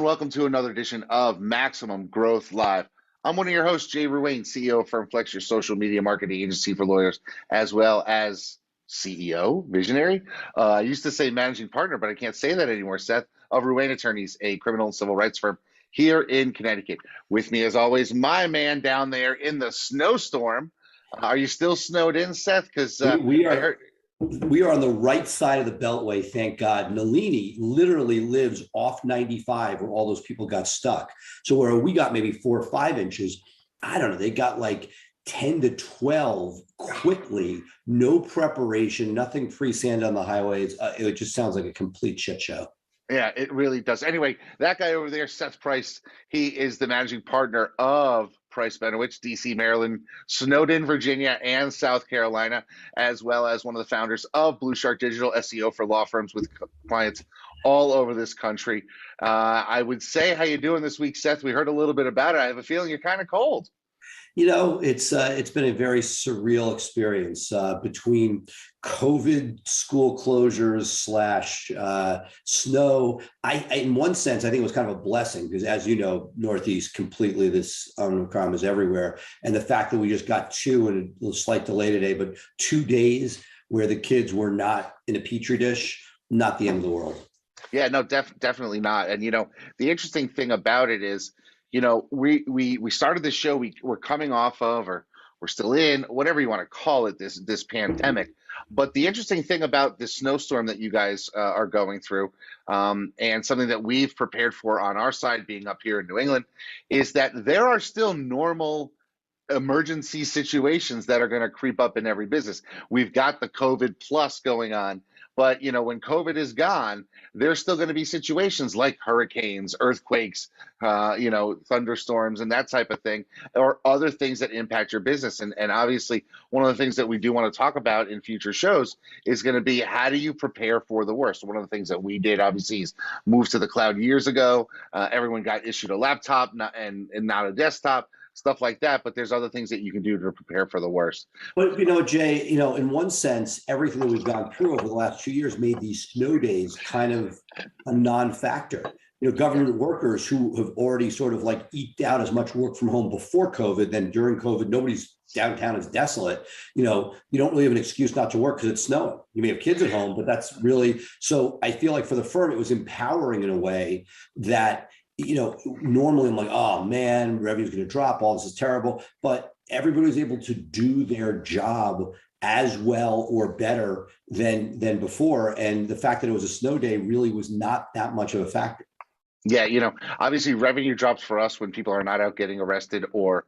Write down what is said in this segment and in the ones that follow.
welcome to another edition of Maximum Growth Live. I'm one of your hosts, Jay Ruane, CEO of Firm Flex, your social media marketing agency for lawyers, as well as CEO, visionary. I used to say managing partner, but I can't say that anymore, Seth, of Ruane Attorneys, a criminal and civil rights firm here in Connecticut. With me, as always, my man down there in the snowstorm. Are you still snowed in, Seth? Because We I are heard. we are on the right side of the Beltway, thank God. Nalini literally lives off 95 where all those people got stuck. So where we got maybe 4 or 5 inches, I don't know, they got like 10 to 12 quickly, no preparation, nothing pre-sand on the highways. It just sounds like a complete shit show. Yeah, it really does. Anyway, that guy over there, Seth Price, he is the managing partner of Price Benowitz, DC, Maryland, Snowden, Virginia, and South Carolina, as well as one of the founders of Blue Shark Digital SEO for law firms with clients all over this country. I would say, how you doing this week, Seth? We heard a little bit about it. I have a feeling you're kind of cold. It's been a very surreal experience between COVID, school closures slash snow. In one sense, I think it was kind of a blessing because, as you know, Northeast completely this Omicron is everywhere, and the fact that we just got 2 and a slight delay today, but 2 days where the kids were not in a petri dish, not the end of the world. Yeah, no, definitely not. And the interesting thing about it is, we started this show. We're coming off of, or we're still in, whatever you want to call it, this pandemic. But the interesting thing about this snowstorm that you guys are going through, and something that we've prepared for on our side, being up here in New England, is that there are still normal emergency situations that are going to creep up in every business. We've got the COVID plus going on, but when COVID is gone, there's still going to be situations like hurricanes, earthquakes, thunderstorms, and that type of thing, or other things that impact your business. And obviously, one of the things that we do want to talk about in future shows is going to be, how do you prepare for the worst? One of the things that we did, obviously, is move to the cloud years ago. Everyone got issued a laptop and not a desktop, stuff like that. But there's other things that you can do to prepare for the worst. But Jay, in one sense, everything that we've gone through over the last 2 years made these snow days kind of a non-factor. Government workers who have already sort of like eked out as much work from home before COVID, then during COVID, nobody's downtown is desolate. You don't really have an excuse not to work because it's snowing. You may have kids at home, but that's really, so I feel like for the firm, it was empowering in a way that normally I'm like, oh man, revenue's going to drop. All this is terrible. But everybody was able to do their job as well or better than before. And the fact that it was a snow day really was not that much of a factor. Yeah, obviously revenue drops for us when people are not out getting arrested or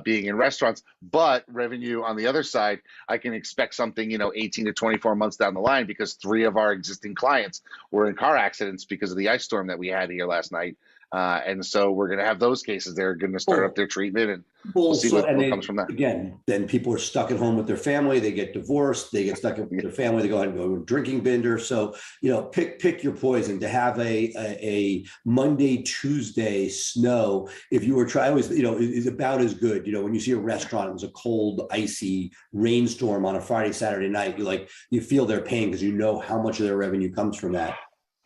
being in restaurants. But revenue on the other side, I can expect something, 18 to 24 months down the line, because 3 of our existing clients were in car accidents because of the ice storm that we had here last night. And so we're going to have those cases. They're going to start up their treatment, and we'll see what comes from that. Again, then people are stuck at home with their family. They get divorced. They get stuck with their family. They go ahead and go to a drinking bender. So, pick your poison. To have a Monday, Tuesday snow, if you were trying, is about as good. When you see a restaurant, it was a cold, icy rainstorm on a Friday, Saturday night, you feel their pain because you know how much of their revenue comes from that.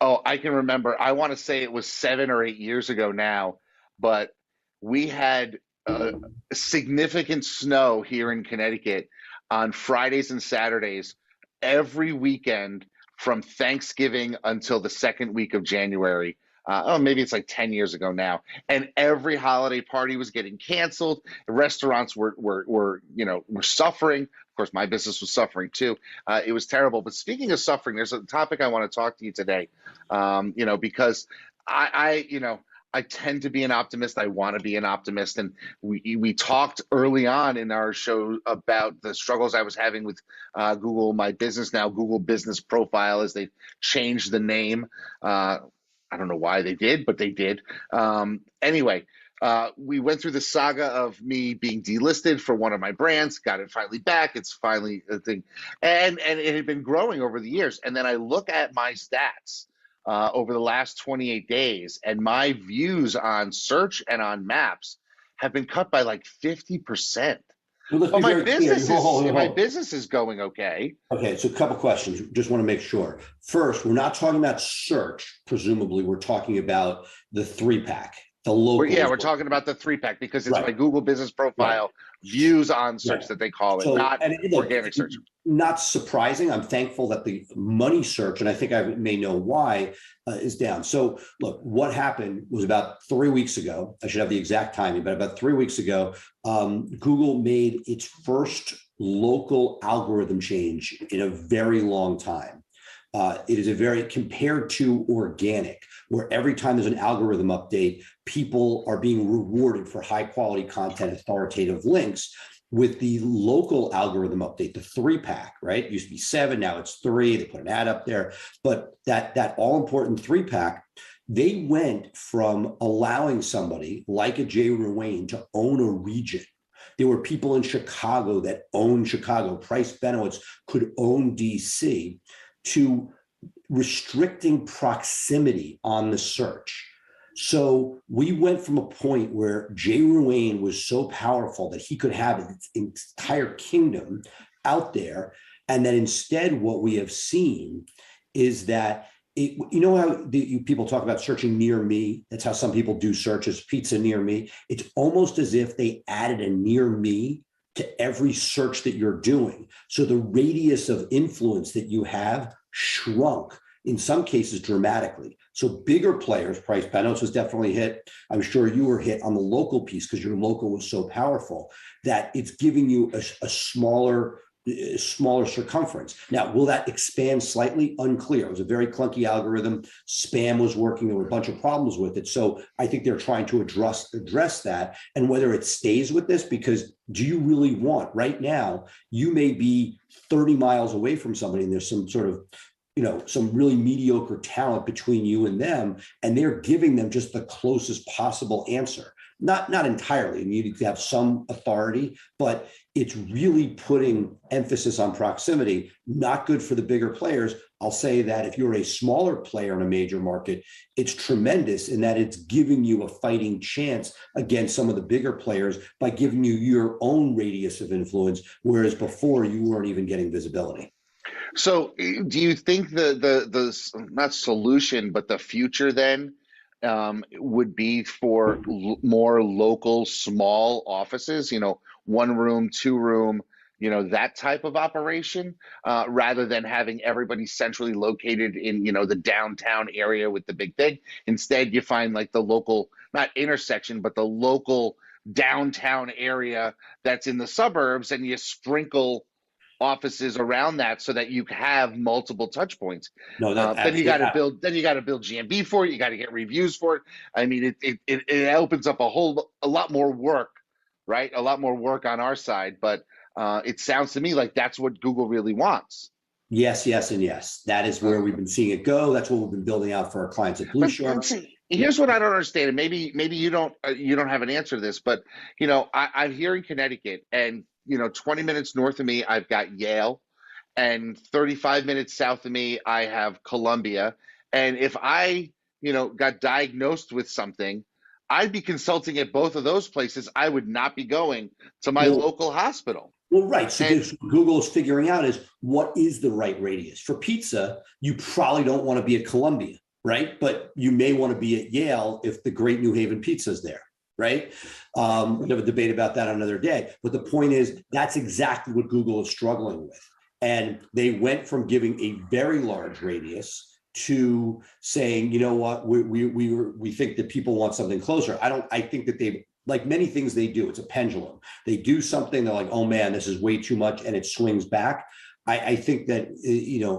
Oh, I can remember. I want to say it was 7 or 8 years ago now, but we had significant snow here in Connecticut on Fridays and Saturdays every weekend from Thanksgiving until the second week of January. Maybe it's like 10 years ago now. And every holiday party was getting canceled. Restaurants were suffering. Of course, my business was suffering too. It was terrible. But speaking of suffering, there's a topic I want to talk to you today. Because I tend to be an optimist. I want to be an optimist. And we talked early on in our show about the struggles I was having with Google, my business now, Google Business Profile, as they changed the name. I don't know why they did, but they did. Anyway, we went through the saga of me being delisted for one of my brands, got it finally back. It's finally a thing. And it had been growing over the years. And then I look at my stats over the last 28 days, and my views on search and on maps have been cut by like 50%. Well, let's Well, be my very clear. business Hold, is hold, my hold. business is going okay. Okay, so a couple questions. Just want to make sure. First, we're not talking about search. Presumably, we're talking about the three pack, the Yeah, locals. we're talking about the three pack because it's my Right, Google business right, profile views on right. search that they call it, So, not and look, organic search. not surprising. I'm thankful that the money search, and I think I may know why, is down. So, look, what happened was about 3 weeks ago. I should have the exact timing, but about 3 weeks ago, Google made its first local algorithm change in a very long time. It is a very compared to organic, where every time there's an algorithm update, people are being rewarded for high quality content, authoritative links. With the local algorithm update, the three pack, right? It used to be 7, now it's 3. They put an ad up there, but that all important three pack, they went from allowing somebody like a Jay Ruane to own a region. There were people in Chicago that owned Chicago. Price Benowitz could own DC, to restricting proximity on the search. So we went from a point where Jay Ruane was so powerful that he could have its entire kingdom out there. And then instead, what we have seen is that you know how people talk about searching near me? That's how some people do searches, pizza near me. It's almost as if they added a near me to every search that you're doing. So the radius of influence that you have shrunk, in some cases dramatically. So bigger players, Price Benowitz was definitely hit. I'm sure you were hit on the local piece because your local was so powerful that it's giving you a smaller circumference. Now, will that expand slightly? Unclear. It was a very clunky algorithm. Spam was working. There were a bunch of problems with it. So I think they're trying to address that. And whether it stays with this, because do you really want, right now, you may be 30 miles away from somebody and there's some sort of, some really mediocre talent between you and them, and they're giving them just the closest possible answer. Not entirely. You need to have some authority, but it's really putting emphasis on proximity. Not good for the bigger players. I'll say that if you're a smaller player in a major market, it's tremendous in that it's giving you a fighting chance against some of the bigger players by giving you your own radius of influence, whereas before you weren't even getting visibility. So, do you think the not solution, but the future then would be for more local, small offices? One room, two room, that type of operation, rather than having everybody centrally located in the downtown area with the big thing. Instead, you find like the local, not intersection, but the local downtown area that's in the suburbs, and you sprinkle offices around that so that you have multiple touch points. No, that Then you got absolutely. to build. Then you got to build GMB for it. You got to get reviews for it. I mean, it opens up a lot more work, right? A lot more work on our side. But it sounds to me like that's what Google really wants. Yes, yes, and yes. That is where we've been seeing it go. That's what we've been building out for our clients at Blue But Shark. see, Yeah. here's what I don't understand, and maybe you don't have an answer to this, but I'm here in Connecticut, and 20 minutes north of me, I've got Yale, and 35 minutes south of me, I have Columbia. And if I, got diagnosed with something, I'd be consulting at both of those places. I would not be going to my Well, local hospital. right. So And this Google is figuring out is what is the right radius for pizza. You probably don't want to be at Columbia, right? But you may want to be at Yale if the Great New Haven Pizza is there, right? We have a debate about that another day. But the point is, that's exactly what Google is struggling with. And they went from giving a very large radius to saying, you know what, we think that people want something closer. I think that they've, like many things they do, it's a pendulum. They do something, they're like, oh man, this is way too much, and it swings back. I think that,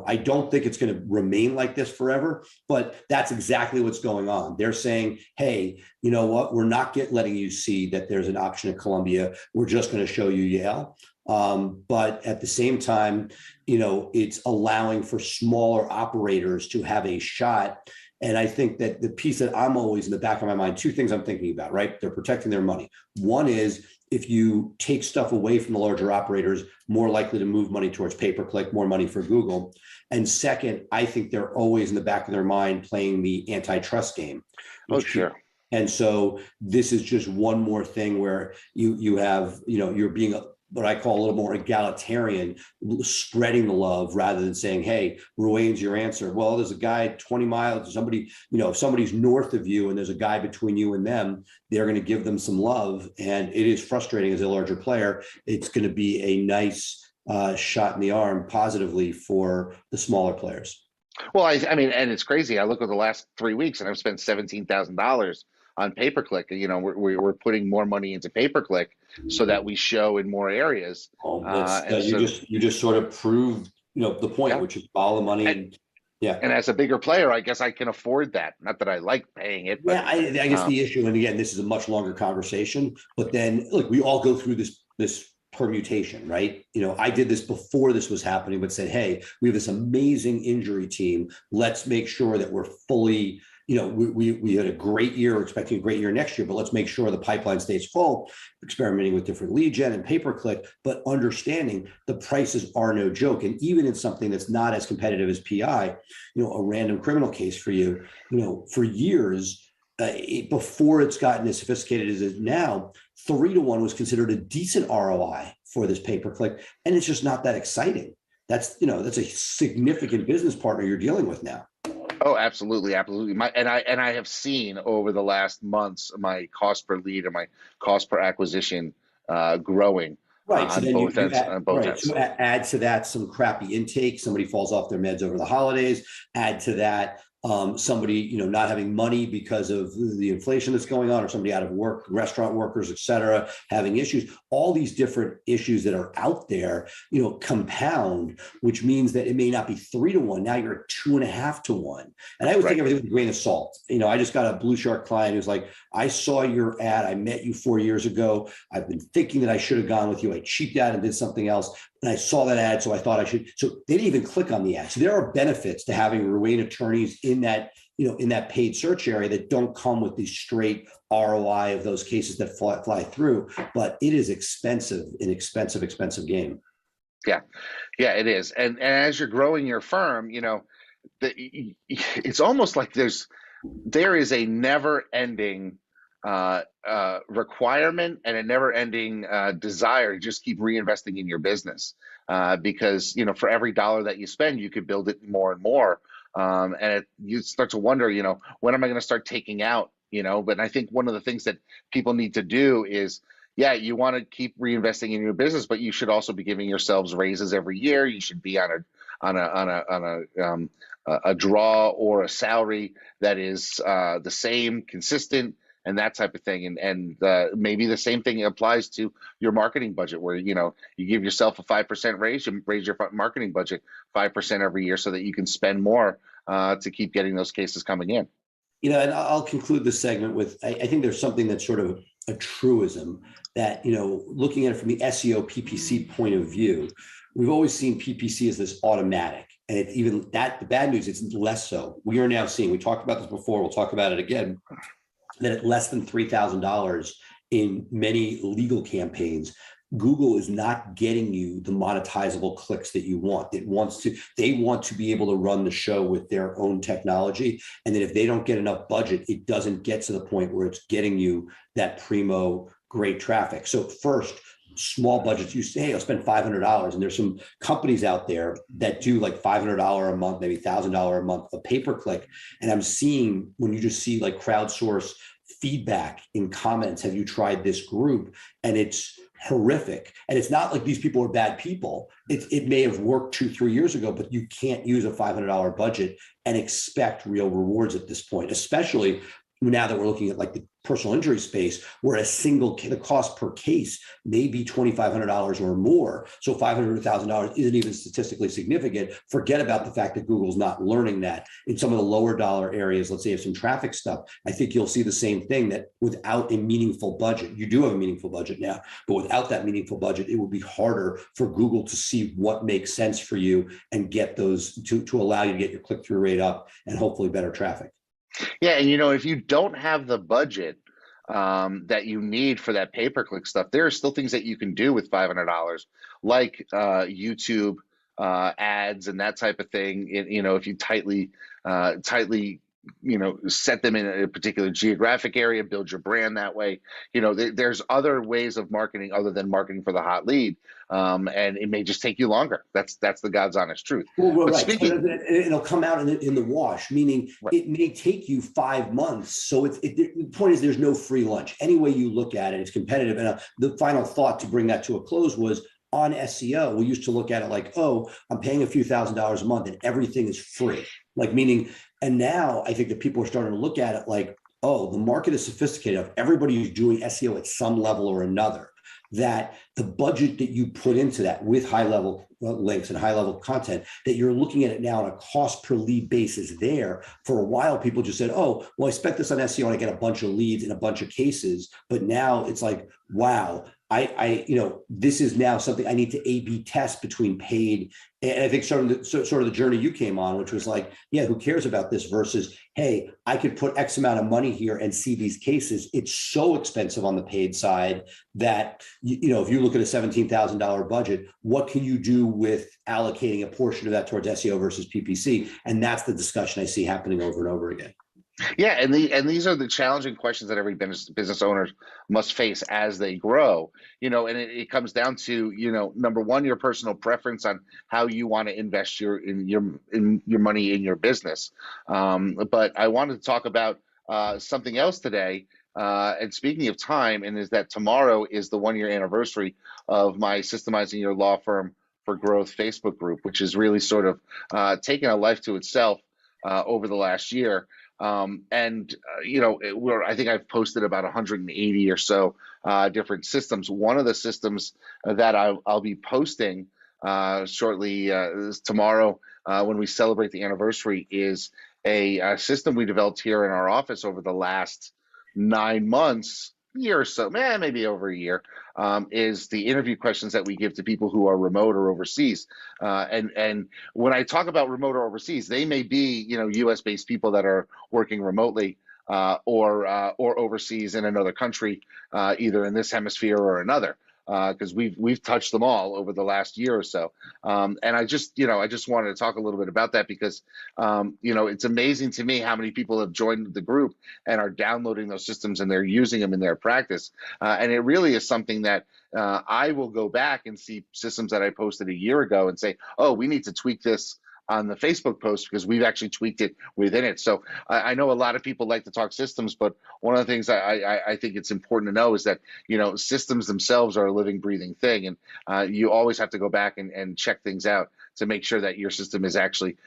I don't think it's going to remain like this forever, but that's exactly what's going on. They're saying, hey, you know what, we're not letting you see that there's an option at Columbia. We're just going to show you Yale. But at the same time, it's allowing for smaller operators to have a shot. And I think that the piece that I'm always in the back of my mind, two things I'm thinking about, right? They're protecting their money. One is, if you take stuff away from the larger operators, more likely to move money towards pay-per-click, more money for Google. And second, I think they're always in the back of their mind playing the antitrust game. oh, sure. And so this is just one more thing where you have, you're being what I call a little more egalitarian, spreading the love rather than saying, hey, Ruane's your answer. Well, there's a guy 20 miles, somebody, if somebody's north of you and there's a guy between you and them, they're going to give them some love. And it is frustrating as a larger player. It's going to be a nice shot in the arm positively for the smaller players. Well, I mean, and it's crazy. I look at the last 3 weeks, and I've spent $17,000 on pay per click. We're putting more money into pay per click so that we show in more areas. And You so, just sort of proved the point, yeah. which is follow the money. And, And yeah. and as a bigger player, I guess I can afford that. Not that I like paying it, but Yeah, I guess the issue, and again, this is a much longer conversation, but then look, we all go through this permutation, right? I did this before this was happening, but said, hey, we have this amazing injury team. Let's make sure that we're fully, we had a great year, expecting a great year next year, but let's make sure the pipeline stays full, experimenting with different lead gen and pay-per-click, but understanding the prices are no joke. And even in something that's not as competitive as PI, a random criminal case for you, for years, before it's gotten as sophisticated as it is now, 3-to-1 was considered a decent ROI for this pay-per-click, and it's just not that exciting. That's a significant business partner you're dealing with now. Oh, absolutely, absolutely. I have seen over the last months my cost per lead and my cost per acquisition growing Right. So on then both ends. On both ends. So add to that some crappy intake. Somebody falls off their meds over the holidays. Add to that somebody not having money because of the inflation that's going on, or somebody out of work, restaurant workers, et cetera, having issues. All these different issues that are out there, compound, which means that it may not be 3-to-1. Now you're at 2.5-to-1. And I always take everything with a grain of salt. I just got a Blue Shark client who's like, I saw your ad. I met you 4 years ago. I've been thinking that I should have gone with you. I cheaped out and did something else. And I saw that ad, so I thought I should. So they didn't even click on the ad. So there are benefits to having Ruane attorneys in that, in that paid search area that don't come with the straight ROI of those cases that fly through. But it is expensive, an expensive game. Yeah, it is. And as you're growing your firm, it's almost like there is a never-ending requirement and a never-ending desire to just keep reinvesting in your business, because for every dollar that you spend, you could build it more and more. You start to wonder, when am I going to start taking out? But I think one of the things that people need to do is, yeah, you want to keep reinvesting in your business, but you should also be giving yourselves raises every year. You should be on a draw or a salary that is the same, consistent, and that type of thing. And maybe the same thing applies to your marketing budget, where you give yourself a 5% raise, you raise your marketing budget 5% every year so that you can spend more to keep getting those cases coming in. And I'll conclude this segment with, I think there's something that's sort of a truism that, looking at it from the SEO PPC point of view, we've always seen PPC as this automatic. And even that, the bad news, it's less so. We are now seeing, we talked about this before, we'll talk about it again, that at less than $3,000 in many legal campaigns, Google is not getting you the monetizable clicks that you want. They want to be able to run the show with their own technology. And then if they don't get enough budget, it doesn't get to the point where it's getting you that primo great traffic. So first, small budgets, you say, hey, I'll spend $500. And there's some companies out there that do like $500 a month, maybe $1,000 a month of pay-per-click. And I'm seeing, when you just see like crowdsource feedback in comments, have you tried this group? And it's horrific. And it's not like these people are bad people. It may have worked 2-3 years ago, but you can't use a $500 budget and expect real rewards at this point, especially now that we're looking at like the personal injury space, where the cost per case may be $2,500 or more. So $500 to $1,000 isn't even statistically significant. Forget about the fact that Google's not learning that. In some of the lower dollar areas, let's say if some traffic stuff, I think you'll see the same thing, that without a meaningful budget, you do have a meaningful budget now, but without that meaningful budget, it will be harder for Google to see what makes sense for you and get those to allow you to get your click-through rate up and hopefully better traffic. Yeah, and if you don't have the budget that you need for that pay-per-click stuff, there are still things that you can do with $500, like YouTube ads and that type of thing. If you tightly set them in a particular geographic area, build your brand that way. There's other ways of marketing other than marketing for the hot lead, and it may just take you longer. That's the God's honest truth. Well, But right. speaking, It'll come out in the wash, meaning right. it may take you 5 months. So the point is there's no free lunch. Any way you look at it, it's competitive. And the final thought to bring that to a close was on SEO. We used to look at it like, oh, I'm paying a few $1,000s a month and everything is free. Like meaning, and now I think that people are starting to look at it like, oh, the market is sophisticated. Everybody is doing SEO at some level or another, that the budget that you put into that with high level links and high level content, that you're looking at it now on a cost per lead basis there. For a while, people just said, oh, well, I spent this on SEO and I get a bunch of leads in a bunch of cases. But now it's like, wow, this is now something I need to A/B test between paid. And I think sort of the journey you came on, which was like, yeah, who cares about this versus, hey, I could put X amount of money here and see these cases. It's so expensive on the paid side that, if you look at a $17,000 budget, what can you do with allocating a portion of that towards SEO versus PPC? And that's the discussion I see happening over and over again. Yeah, and these are the challenging questions that every business owner must face as they grow. And it comes down to number one, your personal preference on how you want to invest your money in your business. But I wanted to talk about something else today. And speaking of time, and is that tomorrow is the 1-year anniversary of my Systemizing Your Law Firm for Growth Facebook group, which has really sort of taken a life to itself over the last year. I think I've posted about 180 or so different systems. One of the systems that I'll be posting shortly tomorrow when we celebrate the anniversary is a system we developed here in our office over the last 9 months, year or so, maybe over a year, is the interview questions that we give to people who are remote or overseas. And when I talk about remote or overseas, they may be, US based people that are working remotely or overseas in another country, either in this hemisphere or another. Because we've touched them all over the last year or so, and I just wanted to talk a little bit about that because it's amazing to me how many people have joined the group and are downloading those systems and they're using them in their practice, and it really is something that I will go back and see systems that I posted a year ago and say, oh, we need to tweak this on the Facebook post because we've actually tweaked it within it. So I know a lot of people like to talk systems, but one of the things I think it's important to know is that, systems themselves are a living, breathing thing. And you always have to go back and check things out to make sure that your system is actually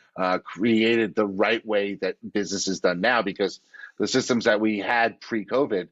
created the right way that business is done now, because the systems that we had pre-COVID,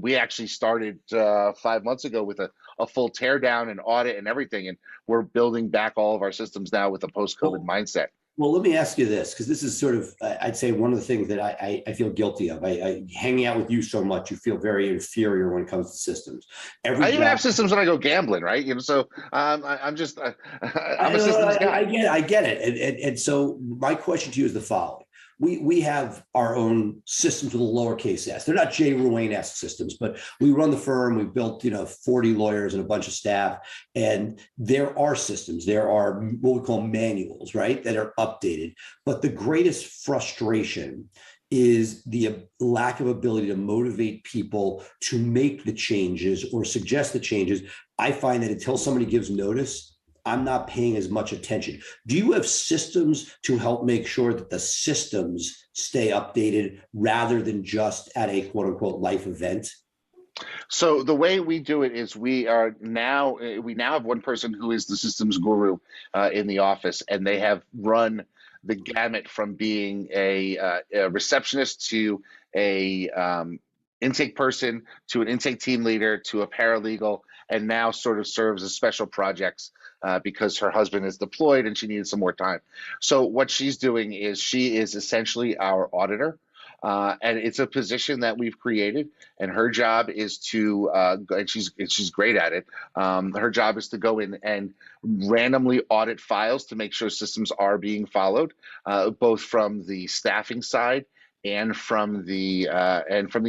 we actually started 5 months ago with a full teardown and audit and everything, and we're building back all of our systems now with a post-COVID mindset. Well, let me ask you this, because this is sort of, I'd say, one of the things that I feel guilty of. I hanging out with you so much, you feel very inferior when it comes to systems. I even have systems when I go gambling, right? So I'm a systems guy. I get it. And so my question to you is the following. We have our own systems with a lowercase s. They're not Jay Ruane-esque systems, but we run the firm. We've built 40 lawyers and a bunch of staff, and there are systems. There are what we call manuals, right, that are updated. But the greatest frustration is the lack of ability to motivate people to make the changes or suggest the changes. I find that until somebody gives notice, I'm not paying as much attention. Do you have systems to help make sure that the systems stay updated rather than just at a quote unquote life event? So the way we do it is we now have one person who is the systems guru in the office, and they have run the gamut from being a receptionist to a intake person to an intake team leader to a paralegal, and now sort of serves as special projects because her husband is deployed and she needed some more time. So what she's doing is she is essentially our auditor. And it's a position that we've created, and her job is to, and she's great at it. Her job is to go in and randomly audit files to make sure systems are being followed, both from the staffing side and from the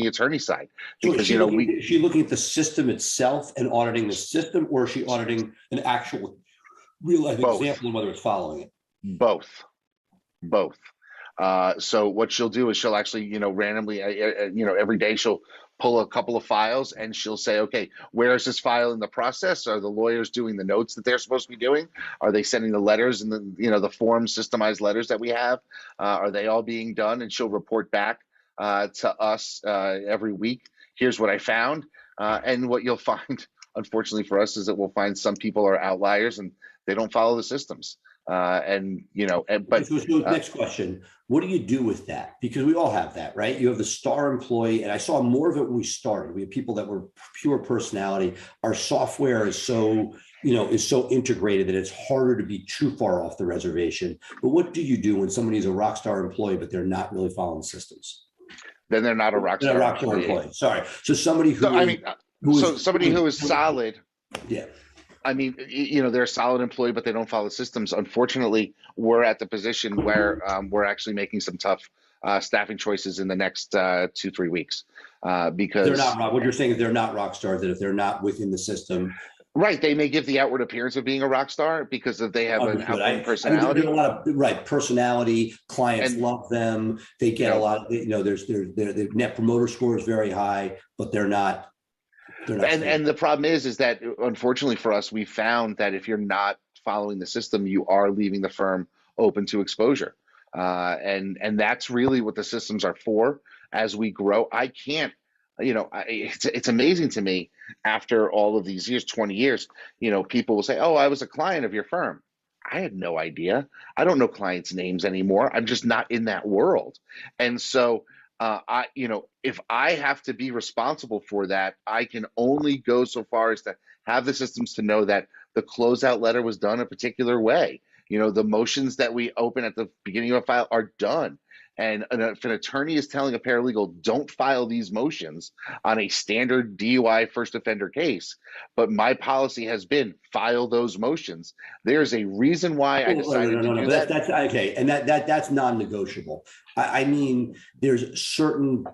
attorney side. Because so is she looking at the system itself and auditing the system, or is she auditing an actual real life example and whether it's following it? Both. So what she'll do is she'll actually, randomly, every day she'll pull a couple of files and she'll say, okay, where is this file in the process? Are the lawyers doing the notes that they're supposed to be doing? Are they sending the letters and the form systemized letters that we have? Are they all being done? And she'll report back to us every week. Here's what I found. And what you'll find, unfortunately for us, is that we'll find some people are outliers and they don't follow the systems. Next question, what do you do with that? Because we all have that, right? You have the star employee, and I saw more of it when we started. We have people that were pure personality. Our software is so integrated that it's harder to be too far off the reservation. But what do you do when somebody's a rock star employee, but they're not really following systems? Then they're not a rock star employee. Sorry. So somebody who somebody who is solid. Yeah. I mean, they're a solid employee, but they don't follow systems. Unfortunately, we're at the position where we're actually making some tough staffing choices in the next 2-3 weeks because they're not. What you're saying is they're not rock stars. That if they're not within the system, right? They may give the outward appearance of being a rock star because they have an outward personality. I mean, a lot of personality. Clients love them. They get a lot. Their net promoter score is very high, but they're not. And the problem is that unfortunately for us, we found that if you're not following the system, you are leaving the firm open to exposure. And that's really what the systems are for. As we grow, I can't, it's amazing to me after all of these years, 20 years, people will say, oh, I was a client of your firm. I had no idea. I don't know clients' names anymore. I'm just not in that world. And so if I have to be responsible for that, I can only go so far as to have the systems to know that the closeout letter was done a particular way. The motions that we open at the beginning of a file are done. And if an attorney is telling a paralegal, don't file these motions on a standard DUI first offender case, but my policy has been file those motions, there's a reason why I decided to do that. That's okay. And that's non-negotiable. I mean, there's certain,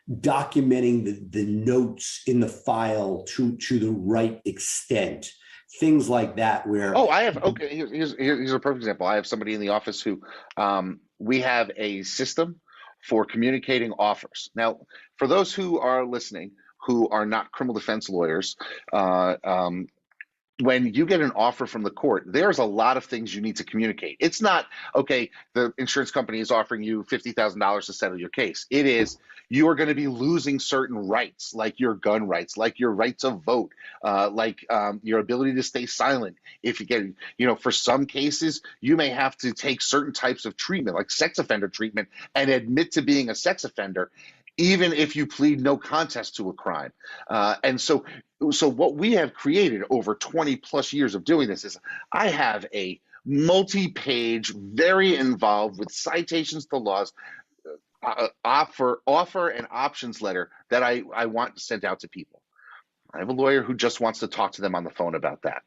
documenting the notes in the file to the right extent. Things like that where here's a perfect example. I have somebody in the office who we have a system for communicating offers. Now, for those who are listening who are not criminal defense lawyers, when you get an offer from the court, there's a lot of things you need to communicate. It's not, okay, the insurance company is offering you $50,000 to settle your case. It is, you are going to be losing certain rights, like your gun rights, like your right to vote, like your ability to stay silent. If you get, for some cases, you may have to take certain types of treatment, like sex offender treatment, and admit to being a sex offender, even if you plead no contest to a crime. And so what we have created over 20 plus years of doing this is I have a multi-page, very involved with citations to laws, offer and options letter that I want sent out to people. I have a lawyer who just wants to talk to them on the phone about that.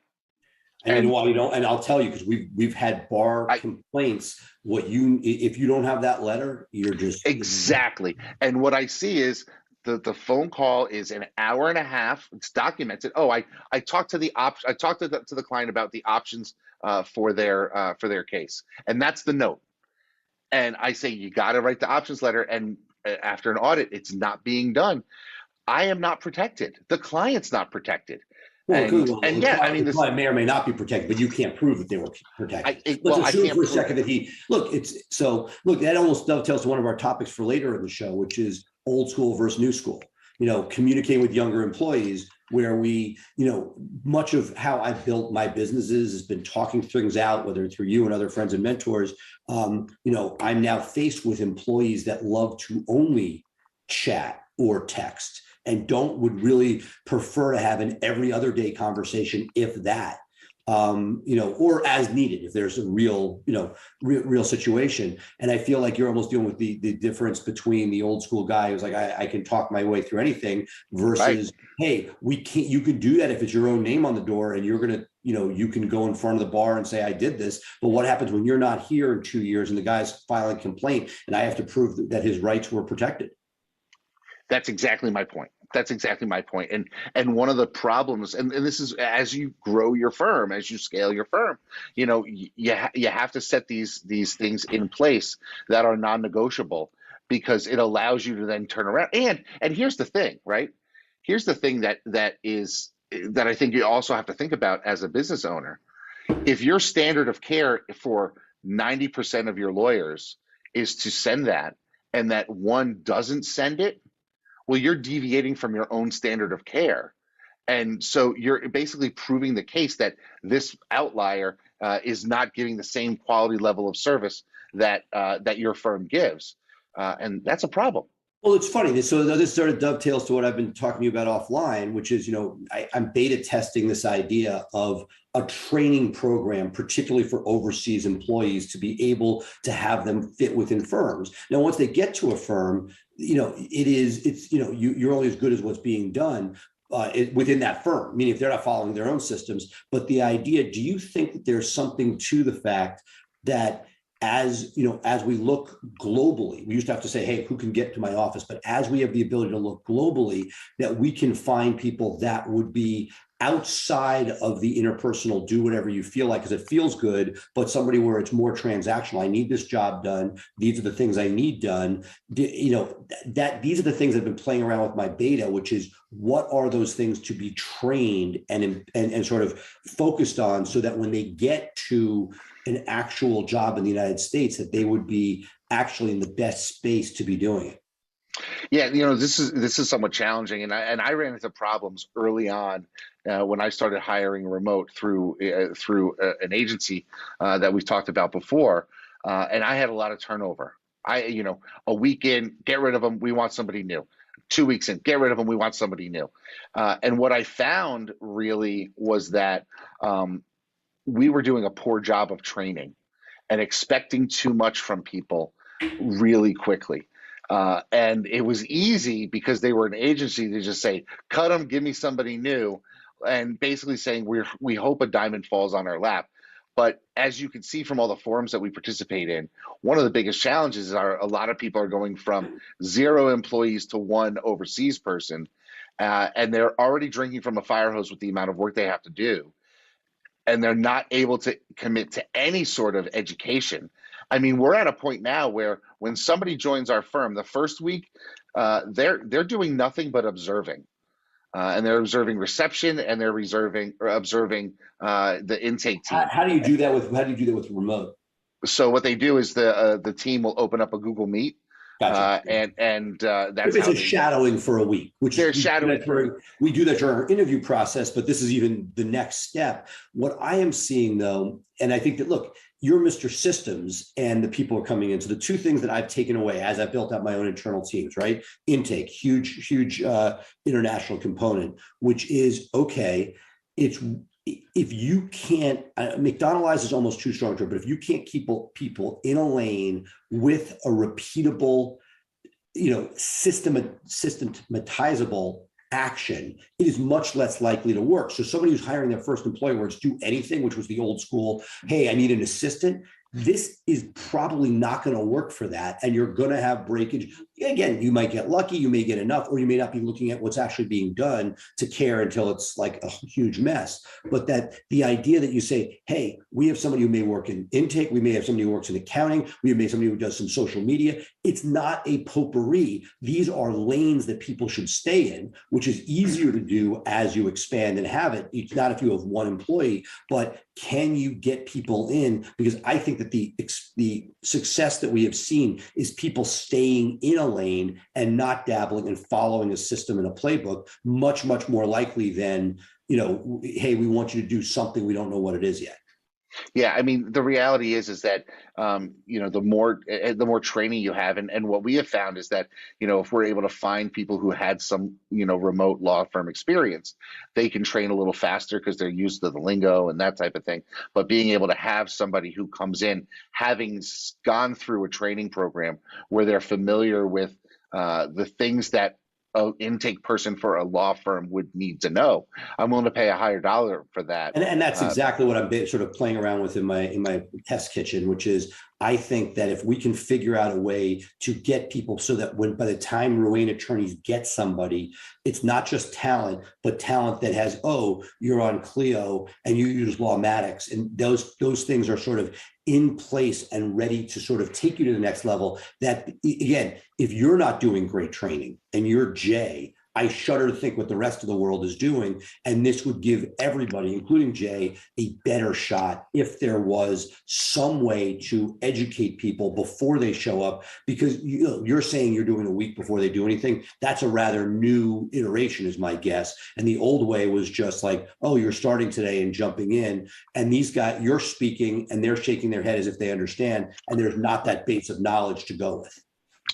And and I'll tell you, because we've had bar complaints. If you don't have that letter, you're just exactly. And what I see is the phone call is an hour and a half. It's documented. Oh, I talked to the client about the options for their case, and that's the note. And I say, you got to write the options letter. And after an audit, it's not being done. I am not protected. The client's not protected. The client may or may not be protected, but you can't prove that they were protected. Let's assume for a second that that almost dovetails to one of our topics for later in the show, which is old school versus new school. Communicating with younger employees, where we, much of how I've built my businesses has been talking things out, whether through you and other friends and mentors. I'm now faced with employees that love to only chat or text and would really prefer to have an every other day conversation, if that, or as needed, if there's a real situation. And I feel like you're almost dealing with the difference between the old school guy who's like, I can talk my way through anything versus, hey, you could do that if it's your own name on the door and you're going to, you can go in front of the bar and say, I did this. But what happens when you're not here in 2 years and the guy's filing a complaint and I have to prove that his rights were protected? That's exactly my point. That's exactly my point. And one of the problems, and this is as you grow your firm, as you scale your firm, you have to set these things in place that are non-negotiable, because it allows you to then turn around. And here's the thing, right? Here's the thing that I think you also have to think about as a business owner. If your standard of care for 90% of your lawyers is to send that, and that one doesn't send it, well, you're deviating from your own standard of care. And so you're basically proving the case that this outlier is not giving the same quality level of service that your firm gives. And that's a problem. Well, it's funny. So this sort of dovetails to what I've been talking to you about offline, which is, I'm beta testing this idea of a training program, particularly for overseas employees, to be able to have them fit within firms. Now, once they get to a firm, you're only as good as what's being done within that firm, meaning if they're not following their own systems. But the idea, do you think that there's something to the fact that as we look globally, we used to have to say, hey, who can get to my office? But as we have the ability to look globally, that we can find people that would be outside of the interpersonal, do whatever you feel like, because it feels good, but somebody where it's more transactional. I need this job done. These are the things I need done. These are the things I've been playing around with my beta, which is what are those things to be trained and sort of focused on, so that when they get to an actual job in the United States, that they would be actually in the best space to be doing it. Yeah, this is somewhat challenging, and I ran into problems early on when I started hiring remote through an agency that we've talked about before, and I had a lot of turnover. A week in, get rid of them. We want somebody new. 2 weeks in, get rid of them. We want somebody new. And what I found really was that we were doing a poor job of training and expecting too much from people really quickly. And it was easy because they were an agency to just say, cut them, give me somebody new, and basically saying we hope a diamond falls on our lap. But as you can see from all the forums that we participate in, one of the biggest challenges are a lot of people are going from 0 employees to 1 overseas person, and they're already drinking from a fire hose with the amount of work they have to do, and they're not able to commit to any sort of education. I mean, we're at a point now where when somebody joins our firm, the first week, they're doing nothing but observing, and they're observing reception, and they're observing the intake team. How do you do that with remote? So what they do is the team will open up a Google Meet. Gotcha. That's it's shadowing for a week, which they're shadowing. We do that during our interview process, but this is even the next step. What I am seeing though, and I think that, look, you're Mr. Systems and the people are coming in. So the two things that I've taken away as I've built out my own internal teams, right? Intake, huge international component, which is, okay, if you can't, McDonald's is almost too strong, but if you can't keep people in a lane with a repeatable, systematizable action, it is much less likely to work. So somebody who's hiring their first employee where it's do anything, which was the old school, hey, I need an assistant. This is probably not going to work for that. And you're going to have breakage. Again, you might get lucky, you may get enough, or you may not be looking at what's actually being done to care until it's like a huge mess. But that the idea that you say, hey, we have somebody who may work in intake, we may have somebody who works in accounting, we may have somebody who does some social media. It's not a potpourri. These are lanes that people should stay in, which is easier to do as you expand and have it. It's not if you have one employee, but can you get people in? Because I think that the success that we have seen is people staying in a lane and not dabbling and following a system and a playbook, much more likely than, hey, we want you to do something, we don't know what it is yet. Yeah, I mean, the reality is that the more training you have, and what we have found is that if we're able to find people who had some remote law firm experience, they can train a little faster because they're used to the lingo and that type of thing. But being able to have somebody who comes in having gone through a training program where they're familiar with the things that a intake person for a law firm would need to know. I'm willing to pay a higher dollar for that. And that's Uh, exactly what I'm sort of playing around with in my test kitchen, which is I think that if we can figure out a way to get people so that when by the time Ruane attorneys get somebody, it's not just talent, but talent that has, oh, you're on Clio and you use Lawmatics, and those things are sort of in place and ready to sort of take you to the next level. That again, if you're not doing great training and you're Jay, I shudder to think what the rest of the world is doing. And this would give everybody, including Jay, a better shot if there was some way to educate people before they show up. Because you're saying you're doing a week before they do anything. That's a rather new iteration, is my guess. And the old way was just like, oh, you're starting today and jumping in. And these guys, you're speaking and they're shaking their head as if they understand. And there's not that base of knowledge to go with.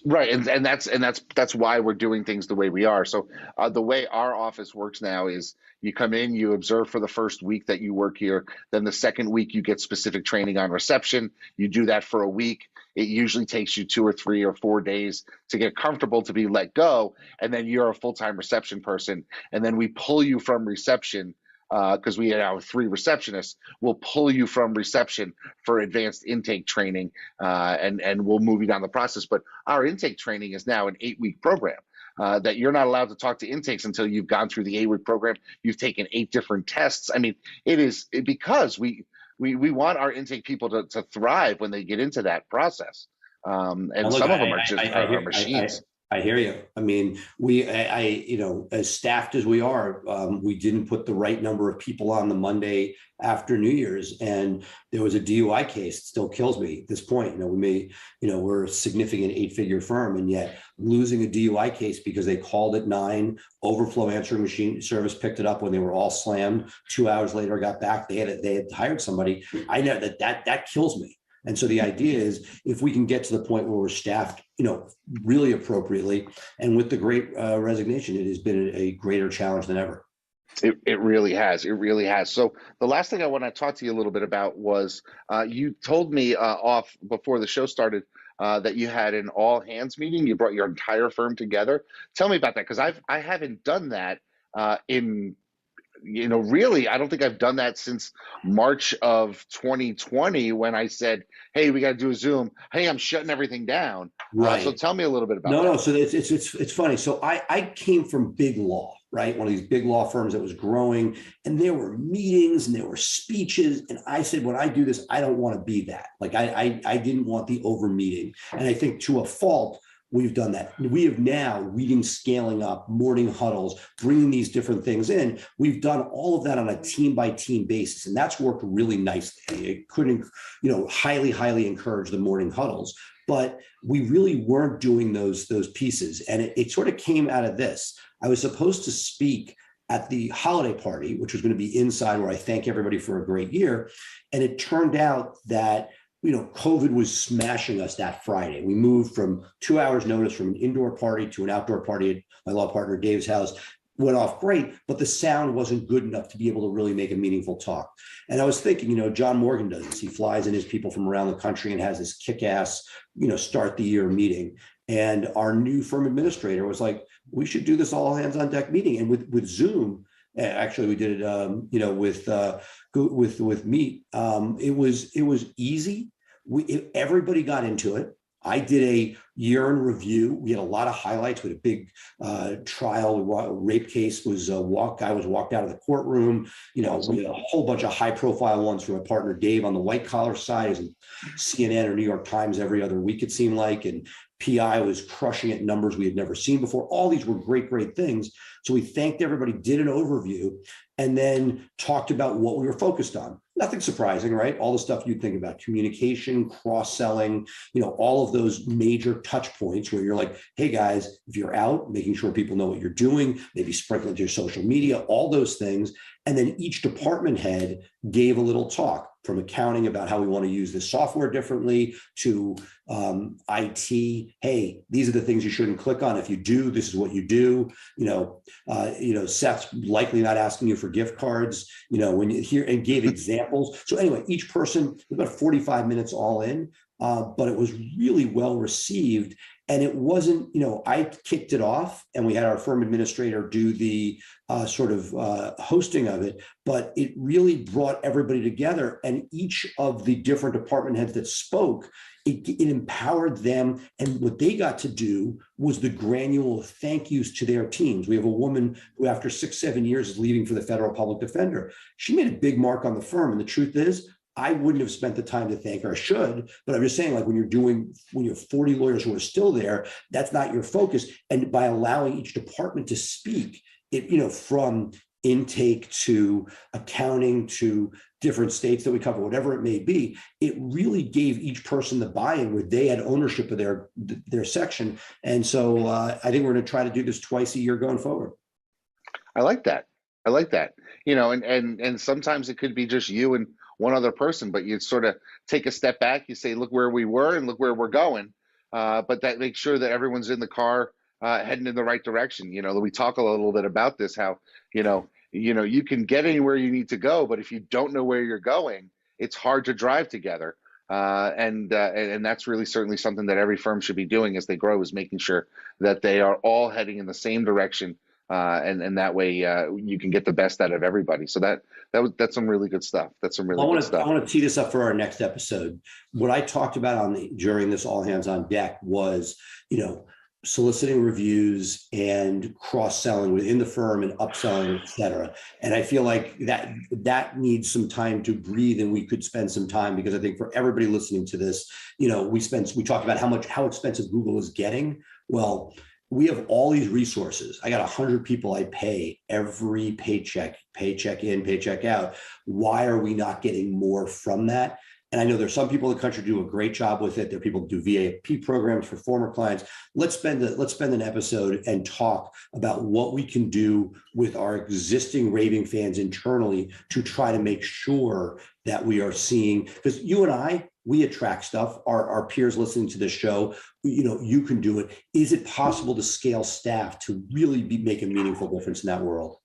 Right, and that's why we're doing things the way we are. So the way our office works now is you come in, you observe for the first week that you work here. Then the second week you get specific training on reception. You do that for a week. It usually takes you 2 or 3 or 4 days to get comfortable to be let go, and then you're a full-time reception person. And then we pull you from reception because we have 3 receptionists. We'll pull you from reception for advanced intake training, and we'll move you down the process. But our intake training is now an 8-week program. That you're not allowed to talk to intakes until you've gone through the 8-week program. You've taken 8 different tests. I mean, because we want our intake people to thrive when they get into that process. And look, some of them are just are machines. I hear you. I mean, as staffed as we are, we didn't put the right number of people on the Monday after New Year's, and there was a DUI case. It still kills me at this point. We're a significant 8-figure firm, and yet losing a DUI case because they called at 9, overflow answering machine service picked it up when they were all slammed. 2 hours later, got back. They had hired somebody. I know that kills me. And so the idea is if we can get to the point where we're staffed, really appropriately, and with the great resignation, it has been a greater challenge than ever. It really has. It really has. So the last thing I want to talk to you a little bit about was you told me off before the show started that you had an all hands meeting. You brought your entire firm together. Tell me about that, because I haven't done that really, I don't think I've done that since March of 2020 when I said, "Hey, we got to do a Zoom. Hey, I'm shutting everything down." Right. So tell me a little bit about that. No. So it's funny. So I came from big law, right? One of these big law firms that was growing, and there were meetings and there were speeches. And I said, when I do this, I don't want to be that. Like I didn't want the over meeting. And I think to a fault, we've done that. We have now reading, scaling up, morning huddles, bringing these different things in. We've done all of that on a team by team basis, and that's worked really nicely. It couldn't, highly, highly encourage the morning huddles, but we really weren't doing those pieces. And it sort of came out of this. I was supposed to speak at the holiday party, which was going to be inside, where I thank everybody for a great year. And it turned out that COVID was smashing us that Friday. We moved from 2 hours notice from an indoor party to an outdoor party at my law partner Dave's house. Went off great, but the sound wasn't good enough to be able to really make a meaningful talk. And I was thinking, John Morgan does this. He flies in his people from around the country and has this kick-ass, start the year meeting. And our new firm administrator was like, we should do this all hands on deck meeting. And with Zoom, actually, we did it with Meet. It was easy. Everybody got into it. I did a year in review. We had a lot of highlights. We had a big trial. Rape case was guy was walked out of the courtroom. Awesome. We had a whole bunch of high profile ones from my partner Dave on the white collar side, as CNN or New York Times every other week, it seemed like. And PI was crushing it, numbers we had never seen before. All these were great, great things. So we thanked everybody, did an overview, and then talked about what we were focused on. Nothing surprising, right? All the stuff you'd think about: communication, cross-selling, all of those major touch points where you're like, hey guys, if you're out, making sure people know what you're doing, maybe sprinkling to your social media, all those things. And then each department head gave a little talk, from accounting about how we want to use this software differently to IT. Hey, these are the things you shouldn't click on. If you do, this is what you do. Seth's likely not asking you for gift cards, when you hear, and gave examples. So anyway, each person, about 45 minutes all in. but it was really well received. And it wasn't, I kicked it off and we had our firm administrator do the hosting of it, but it really brought everybody together, and each of the different department heads that spoke, it empowered them. And what they got to do was the granular thank yous to their teams. We have a woman who, after 6-7 years, is leaving for the federal public defender. She made a big mark on the firm. And the truth is, I wouldn't have spent the time to thank her. I should, but I'm just saying, like, when you have 40 lawyers who are still there, that's not your focus. And by allowing each department to speak, from intake to accounting to different states that we cover, whatever it may be, it really gave each person the buy-in where they had ownership of their section. And so I think we're going to try to do this twice a year going forward. I like that. And sometimes it could be just you and one other person, but you sort of take a step back. You say, look where we were and look where we're going. But that makes sure that everyone's in the car heading in the right direction. We talk a little bit about this, how, you can get anywhere you need to go, but if you don't know where you're going, it's hard to drive together. And that's really certainly something that every firm should be doing as they grow, is making sure that they are all heading in the same direction. And that way you can get the best out of everybody. So that's some really good stuff. That's some really good stuff. I want to tee this up for our next episode. What I talked about during this all hands on deck was, soliciting reviews and cross-selling within the firm and upselling, et cetera. And I feel like that needs some time to breathe, and we could spend some time, because I think for everybody listening to this, we talked about how expensive Google is getting. Well, we have all these resources. I got 100 people I pay every paycheck in, paycheck out. Why are we not getting more from that? And I know there's some people in the country who do a great job with it. There are people who do VAP programs for former clients. Let's spend an episode and talk about what we can do with our existing raving fans internally to try to make sure that we are seeing, because you and I, we attract stuff. Our peers listening to this show, you can do it. Is it possible to scale staff to really make a meaningful difference in that world?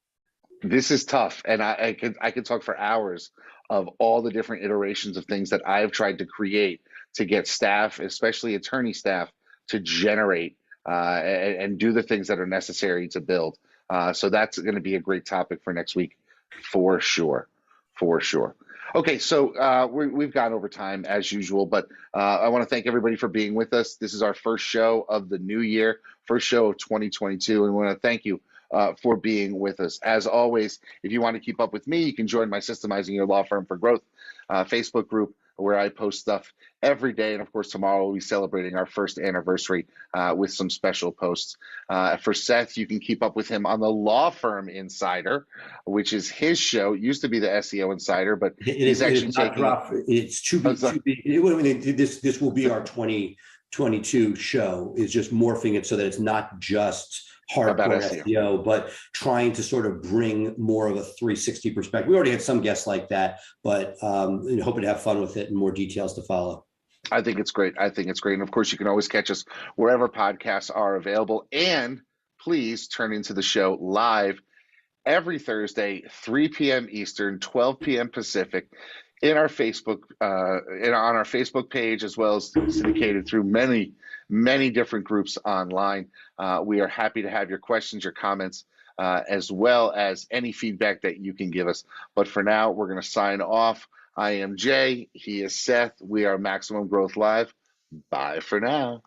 This is tough, and I could talk for hours of all the different iterations of things that I've tried to create to get staff, especially attorney staff, to generate and do the things that are necessary to build. So that's going to be a great topic for next week, for sure. Okay, so we've gone over time as usual, but I want to thank everybody for being with us. This is our first show of the new year, first show of 2022, and we want to thank you for being with us. As always, if you want to keep up with me, you can join my Systemizing Your Law Firm for Growth Facebook group, where I post stuff every day. And of course, tomorrow we'll be celebrating our first anniversary with some special posts. For Seth, you can keep up with him on the Law Firm Insider, which is his show. It used to be the SEO Insider, but he's actually taking it. It's too big. This will be our 2022 show. Is just morphing it so that it's not just hardcore SEO, but trying to sort of bring more of a 360 perspective. We already had some guests like that, but hoping to have fun with it and more details to follow. I think it's great. And of course, you can always catch us wherever podcasts are available. And please turn into the show live every Thursday, 3 p.m. Eastern, 12 p.m. Pacific, in our Facebook, on our Facebook page, as well as syndicated through many different groups online. We are happy to have your questions, your comments, as well as any feedback that you can give us. But for now, we're going to sign off. I am Jay. He is Seth. We are Maximum Growth Live. Bye for now.